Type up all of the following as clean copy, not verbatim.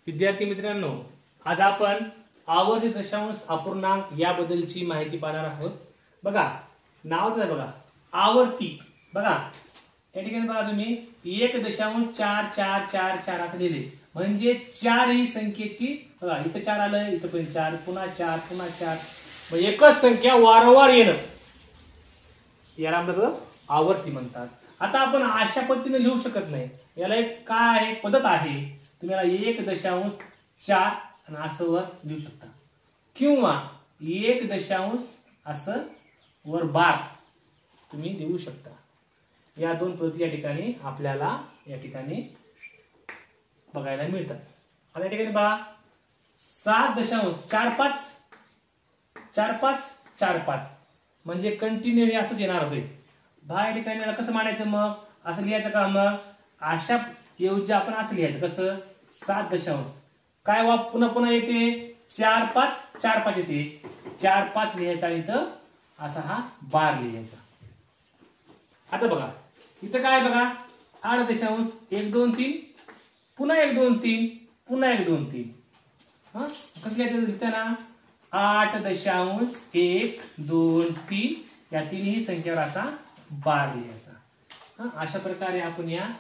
विद्यार्थी मित्रांनो, आज आपण आवर्ती दशांश अपूर्णांक याबद्दलची माहिती पाहणार आहोत। बघा, नावच आहे बघा, आवर्ती। बघा या ठिकाणी बघा तुम्ही 1.4444 असं लिहिले, म्हणजे 4 ही संख्येची बघा, इथं 4 आलं, इथं पण 4, पुन्हा 4, पुन्हा 4, म्हणजे एकच संख्या वारंवार येणं याला आपल्याला आवर्ती म्हणतात। आता आपण अशा पद्धतीने लिहू शकत नाही, याला एक काय आहे, पद्धत आहे। तुम्ही याला 1.4 आणि असं वर लिहू शकता, किंवा 1 असं वर बार तुम्ही लिहू शकता। या दोन पद्धती या ठिकाणी आपल्याला या ठिकाणी बघायला मिळतात। आता या ठिकाणी बघा 7.454545 म्हणजे कंटिन्यू हे असंच येणार होईल। बघा या ठिकाणी याला कसं मांडायचं, मग असं लिहायचं का, मग अशा ऐवजी आपण असं लिहायचं, कसं 7 काय वा पुन्हा पुन्हा येते 4545 येते, 45 लिहायचा आणि इथं असा हा बार लिहायचा। आता बघा इथं काय बघा 8.123 पुन्हा 123 पुन्हा 123 हा कसं लिहायचं इथं ना 8.123 या तिन्ही संख्येवर असा बार लिहायचा। अशा प्रकारे आपण या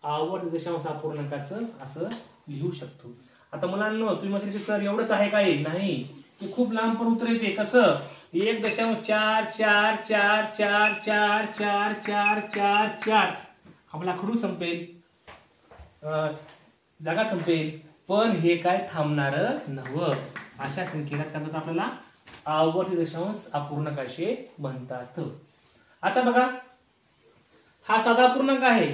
आवर्ती दशांश अपूर्णांकाचं असं लिहू शकतो। आता मुलांनो, तुम्ही म्हटले सर एवढंच आहे काय, नाही, ते खूप लांब पण उत्तर येते। कसं 1.44444444 आपला खडू संपेल, जागा संपेल, पण हे काय थांबणार नव्हतं। अशा संख्येला त्यामध्ये आपल्याला आवर्ती दशांश अपूर्णांकाचे म्हणतात। आता बघा हा साधा अपूर्णांक आहे,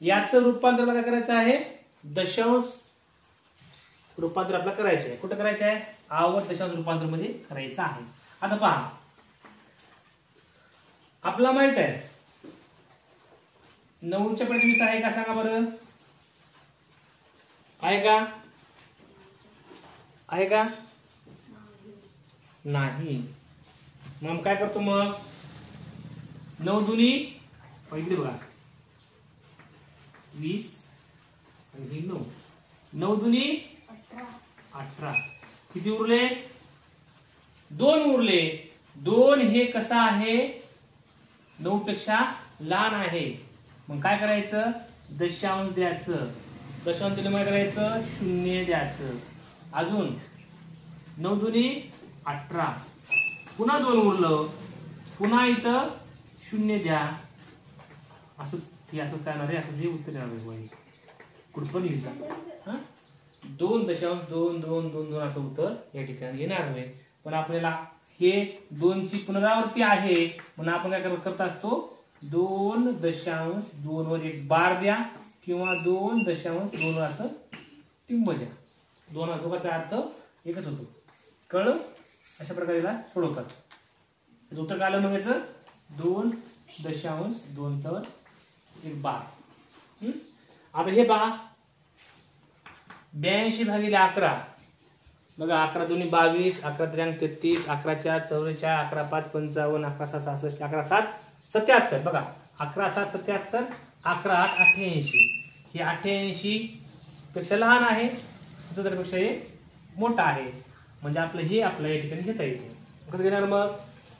याचं रूपांतर काय करायचं आहे, दशांश रूपांतर आपल्याला करायचं आहे। कुठं करायचं आहे, आवर्ती दशांश रूपांतर मध्ये करायचं आहे। आता पहा, आपला माहित आहे 9च्या पट 20 आहे का, सांगा बरं, आहे का, आहे का, नाही। मग काय करतो, मग 9 दुनी इकडे बघा 20 आणि हे 9, 9 दुनी 18, किती उरले, 2 उरले। 2 हे कसं आहे, 9 पेक्षा लहान आहे, मग काय करायचं, दशांश द्यायचं, दशांश दिलं काय करायचं, 0 द्यायचं। अजून 9 दुनी 18, पुन्हा 2 उरलं, पुन्हा इथं 0 द्या, असं हे असंच काय आहे, असं हे उत्तर येणार आहे, कुठं पण लिहायचं 2.22222 असं उत्तर या ठिकाणी येणार आहे। पण आपल्याला हे 2 ची पुनरावृत्ती आहे, म्हणून आपण काय करत असतो, 2.2 वर एक बार द्या, किंवा 2.2 असं टिंब द्या, 2 जोगाचा अर्थ एकच होतो, कळलं। अशा प्रकारे याला सोडवतात। उत्तर काय आलं, मग याचं 2.2 वर एक बार। आता हे पहा 82/11, बघा 11 दुनी 22, 11 त्र्यांग 33, 11 4 44, 11 5 55, 11 6 66, 11 7 77, बघा 11 7 77, 11 8 88, हे 88 पेक्षा लहान आहे, 77 पेक्षा हे मोठा आहे, म्हणजे आपलं हे आपल्या या ठिकाणी घेता येते। कसं घेणार, मग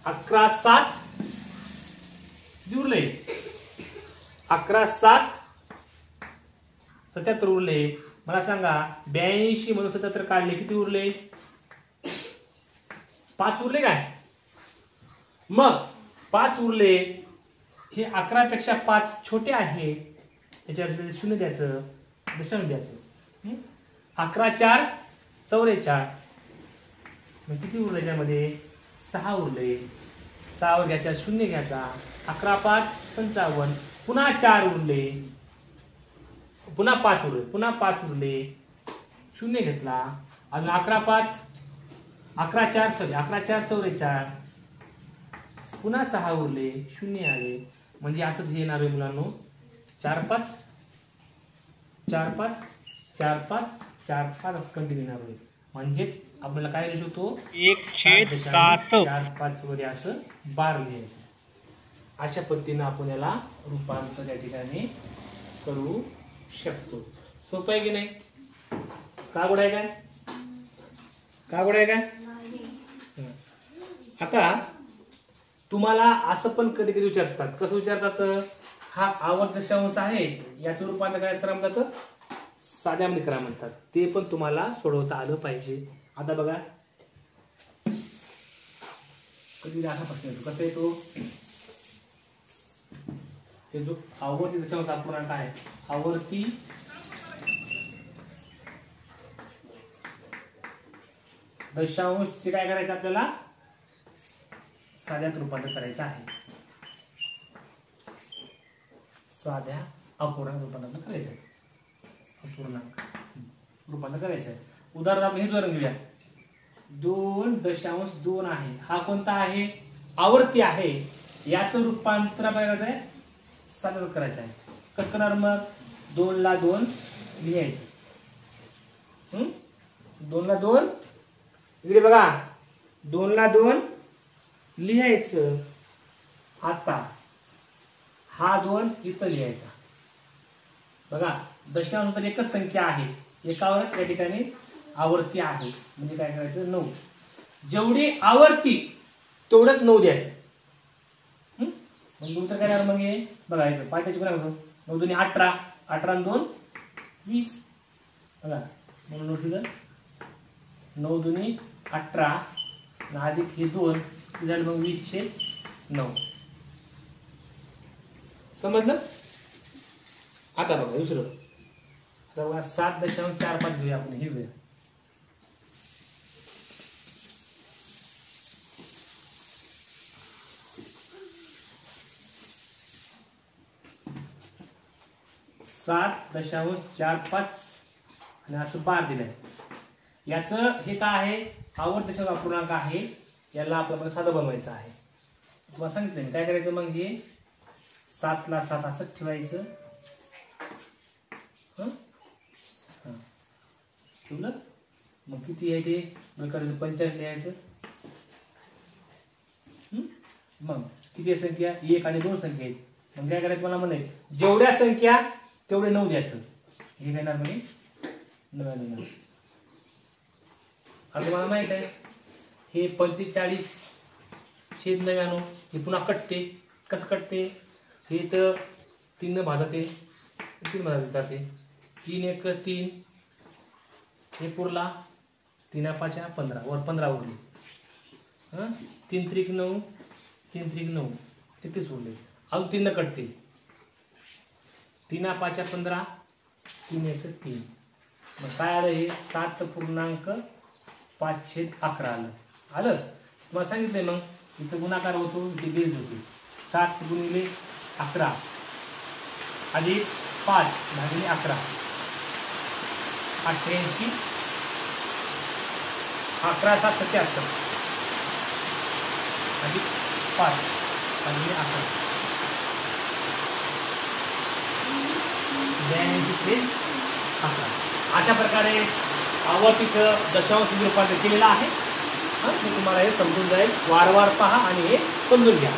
11 7 उरले, 11 7 77 उरले। मला सांगा 82 म्हणून 77 काढले, किती उरले, 5 उरले काय, मग 5 उरले, हे 11 पेक्षा 5 छोटे आहे, त्याच्यावर 0 द्यायचं, दशांश द्यायचं। 11 4 44, मग किती उरले, त्यामध्ये 6 उरले, 6 वर घ्यायचा 0 घ्यायचा, 11 5 55, पुन्हा 4 उरले, पुन्हा 5 उरले, पुन्हा 5 उरले, 0 घेतला, अजून 11 4 44, पुन्हा 6 उरले, 0 आले, म्हणजे असंच हे येणार आहे मुलांनो, 4 5 4 5 4 5 4 5 असं कंटिन्यू येणार आहे। म्हणजेच आपल्याला काय लिहू शकतो, 1/7 4 5 वर असं बार लिहायचं। अशा पद्धतीने आपण याला रूपांतर या ठिकाणी करू शकतो। सोपं आहे की नाही। का गोड आहे काय? का गोड आहे काय? आता तुम्हाला असं पण कधी कधी विचारतात. कसं विचारतात? हा आवर्त दशांश आहे, याचं रूपांतर काय करा म्हणतात? साध्यामध्ये करा म्हणतात. ते पण तुम्हाला सोडवता आलं पाहिजे. आता बघा, कधी असा प्रश्न येतो. कसं येतो? हे जो आवर्ती दशांश अपूर्णांक आहे, आवर्ती दशांशचे काय करायचं आपल्याला? साध्यात रूपांतर करायचं आहे. साध्या अपूर्णांक रूपांतर करायचं आहे. अपूर्णांक रूपांतर करायचं आहे. उदाहरण आपण हे उदाहरण घेऊया. 2.2 आहे. हा कोणता आहे? आवर्ती आहे. याचं रूपांतर आपल्याला करायचं आहे, साध्यात करायचं आहे. कसं करणार मग? 2 ला 2 लिहायचं. 2 ला 2 इकडे बघा, 2 ला 2 लिहायचं. आता हा 2 इथं लिहायचा. बघा, दशांश तर एकच संख्या आहे, एकावरच या ठिकाणी आवर्ती आहे. म्हणजे काय करायचं? 9. जेवढी आवर्ती तेवढंच 9 द्यायचं. मग उत्तर काय येणार? मग हे बघायचं. पाठाची गुणा 9 2 18, 18 आणि 2 20. बघा, म्हणून 9 2 18 अधिक हे 2 झालं, मग 20/9. समजलं? आता बघा दुसरं. आता बघा 7.45 घेऊया आपण. हे घेऊया. सात 7.45 आणि असं बार दिलंय. याचं हे काय आहे? आवर्त दशांश अपूर्णांक आहे. याला आपल्याला साधं बनवायचं आहे. तुम्हाला सांगितलं काय करायचं? मग हे 7 ला 7 असं ठेवायचं. ठेवलं. मग किती आहे ते? 45 लिहायचं. मग किती संख्या? 1 आणि 2 संख्या आहेत. मग काय करायचं? मला म्हणायचं जेवढ्या संख्या तेवढे 9 द्यायचं. हे काय म्हणजे 9. आता तुम्हाला माहित आहे हे 45/99 हे पुन्हा कटते. कसं कटते? हे तर 3 भाजते, 3 भाजत जाते. 3 1 3 हे पुरला. 3 5 15 वर 15 उरले. 3 त्रिक 9, 3 त्रिक 9 तिथेच उरले. अजून 3 कटते. 3 5 15, 3 1 3. मग काय आलं? हे 7.5/11 आलं. आलं? तुम्हाला सांगितलंय. मग इथं गुणाकार होतो, इथे बेरीज होते. 7 गुणिले 11 अधिक 5 भागिले 11 88. 11 7 77 अधिक 5 भागिले 11 82/11. अशा प्रकारे आवर्तीचं दशांश रूपांतर केलेलं आहे. हे तुम्हाला हे समजून जाईल. वारंवार पहा आणि हे समजून घ्या.